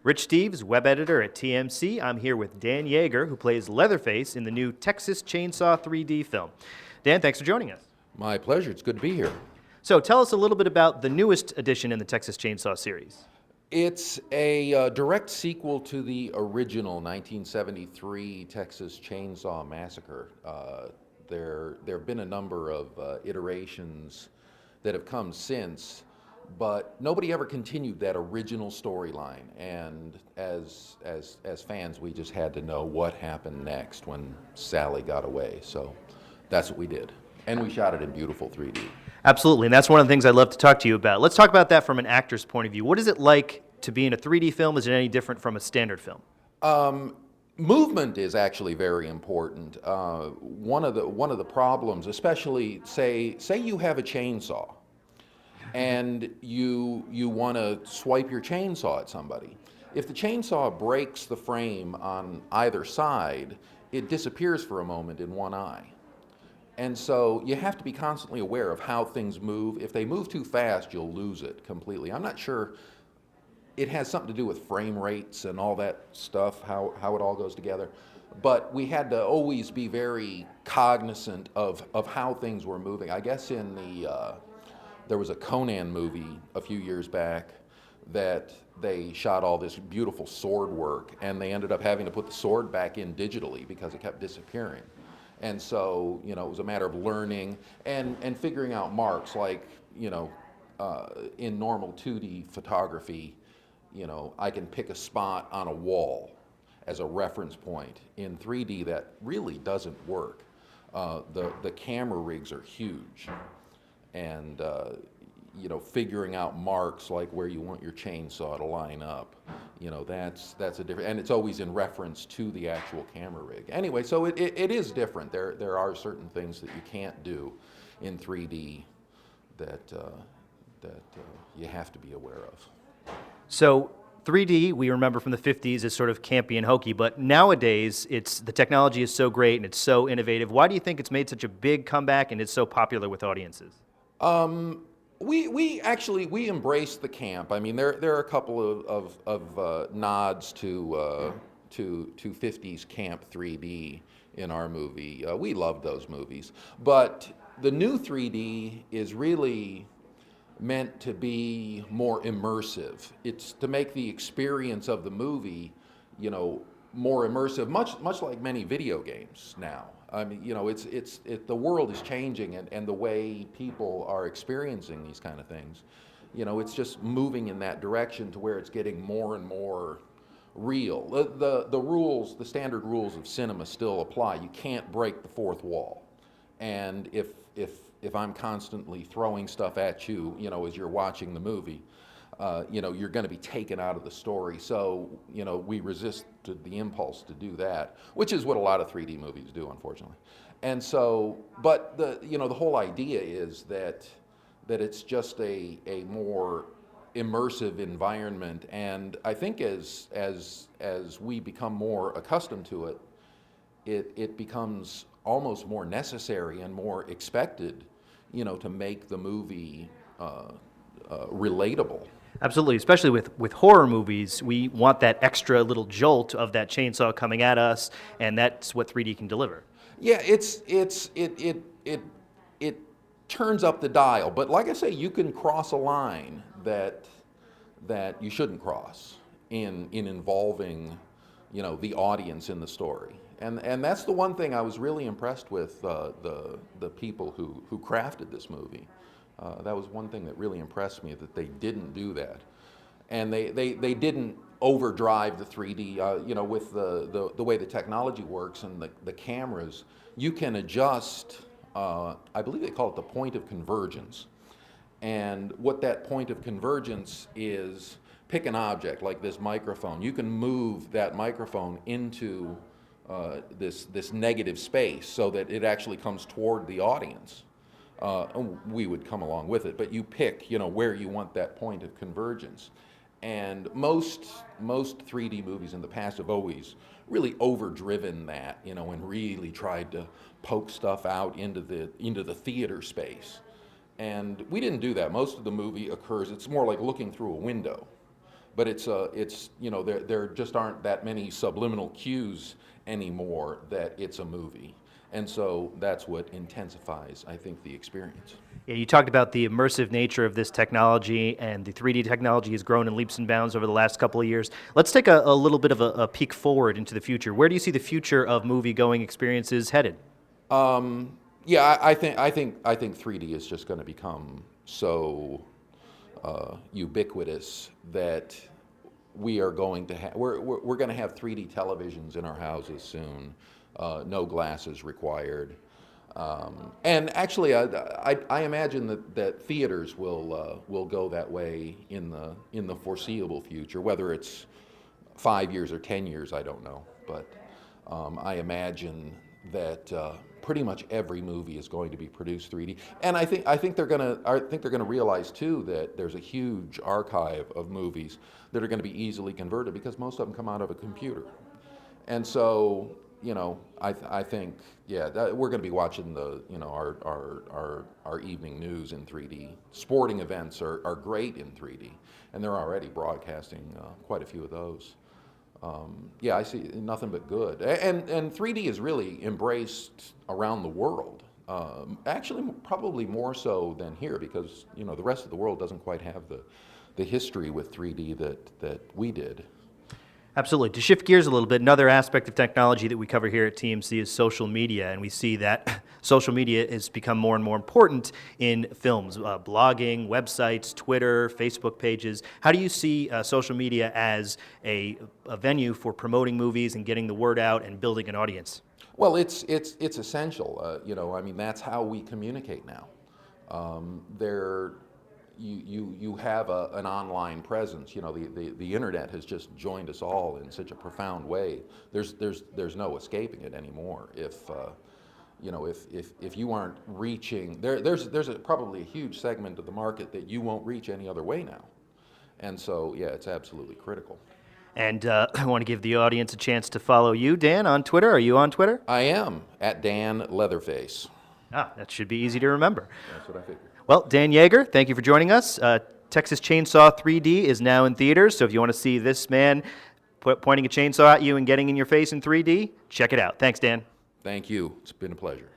Rich Steeves, web editor at TMC. I'm here with Dan Yeager, who plays Leatherface in the new Texas Chainsaw 3D film. Dan, thanks for joining us. My pleasure. It's good to be here. So tell us a little bit about the newest edition in the Texas Chainsaw series. It's a direct sequel to the original 1973 Texas Chainsaw Massacre. There have been a number of iterations that have come since, but nobody ever continued that original storyline. And as fans, we just had to know what happened next when Sally got away. So that's what we did. And we shot it in beautiful 3D. Absolutely, and that's one of the things I'd love to talk to you about. Let's talk about that from an actor's point of view. What is it like to be in a 3D film? Is it any different from a standard film? Movement is actually very important. One of the problems, especially say you have a chainsaw, and you want to swipe your chainsaw at somebody. If the chainsaw breaks the frame on either side, it disappears for a moment in one eye. And so you have to be constantly aware of how things move. If they move too fast, you'll lose it completely. I'm not sure. It has something to do with frame rates and all that stuff, how it all goes together. But we had to always be very cognizant of how things were moving. I guess there was a Conan movie a few years back that they shot all this beautiful sword work, and they ended up having to put the sword back in digitally because it kept disappearing. And so, it was a matter of learning and figuring out marks, like, in normal 2D photography, I can pick a spot on a wall as a reference point. In 3D, that really doesn't work. The camera rigs are huge, and figuring out marks like where you want your chainsaw to line up, that's a different, and it's always in reference to the actual camera rig. Anyway, so it is different. There are certain things that you can't do in 3D that you have to be aware of. So 3D, we remember from the 50s, is sort of campy and hokey, but nowadays the technology is so great and it's so innovative. Why do you think it's made such a big comeback and it's so popular with audiences? We actually embrace the camp. I mean, there are a couple of nods to 50s camp 3D in our movie. We love those movies, but the new 3D is really meant to be more immersive. It's to make the experience of the movie, more immersive, much like many video games now. I mean, the world is changing, and the way people are experiencing these kind of things, it's just moving in that direction to where it's getting more and more real. The rules, the standard rules of cinema still apply. You can't break the fourth wall. And if I'm constantly throwing stuff at you, as you're watching the movie, you're going to be taken out of the story. So, we resisted the impulse to do that, which is what a lot of 3D movies do, unfortunately. And so, but the whole idea is that it's just a more immersive environment. And I think as we become more accustomed to it, it becomes almost more necessary and more expected, to make the movie relatable. Absolutely, especially with horror movies, we want that extra little jolt of that chainsaw coming at us, and that's what 3D can deliver. Yeah, it turns up the dial, but like I say, you can cross a line that you shouldn't cross in involving, the audience in the story. And that's the one thing I was really impressed with the people who crafted this movie. That was one thing that really impressed me, that they didn't do that. And they didn't overdrive the 3D, with the way the technology works and the cameras. You can adjust, I believe they call it the point of convergence. And what that point of convergence is, pick an object like this microphone. You can move that microphone into this negative space so that it actually comes toward the audience. We would come along with it, but you pick, where you want that point of convergence. And most 3D movies in the past have always really overdriven that, and really tried to poke stuff out into the theater space. And we didn't do that. Most of the movie occurs, it's more like looking through a window. but it's you know, there just aren't that many subliminal cues anymore that it's a movie. And so that's what intensifies, I think, the experience. Yeah, you talked about the immersive nature of this technology, and the 3D technology has grown in leaps and bounds over the last couple of years. Let's take a little bit of a peek forward into the future. Where do you see the future of movie-going experiences headed? Yeah, I think 3D is just going to become so ubiquitous that we are going to have we're going to have 3D televisions in our houses soon. No glasses required. And actually, I imagine that theaters will go that way in the foreseeable future. Whether it's 5 years or 10 years, I don't know. But I imagine that pretty much every movie is going to be produced 3D. And I think they're gonna realize too that there's a huge archive of movies that are going to be easily converted because most of them come out of a computer. And so, you know, I think, yeah, we're going to be watching our evening news in 3D. Sporting events are great in 3D, and they're already broadcasting quite a few of those. Yeah, I see nothing but good. And 3D is really embraced around the world. Actually, probably more so than here because, you know, the rest of the world doesn't quite have the history with 3D that we did. Absolutely. To shift gears a little bit, another aspect of technology that we cover here at TMC is social media, and we see that social media has become more and more important in films, blogging, websites, Twitter, Facebook pages. How do you see social media as a venue for promoting movies and getting the word out and building an audience? Well, it's essential. You know, I mean, that's how we communicate now. You have an online presence. You know, the internet has just joined us all in such a profound way. There's no escaping it anymore. If you know, if you aren't reaching, there's probably a huge segment of the market that you won't reach any other way now. And so, yeah, it's absolutely critical. And I want to give the audience a chance to follow you, Dan, on Twitter. Are you on Twitter? I am at Dan Leatherface. That should be easy to remember. That's what I figured. Well, Dan Yeager, thank you for joining us. Texas Chainsaw 3D is now in theaters, so if you want to see this man pointing a chainsaw at you and getting in your face in 3D, check it out. Thanks, Dan. Thank you. It's been a pleasure.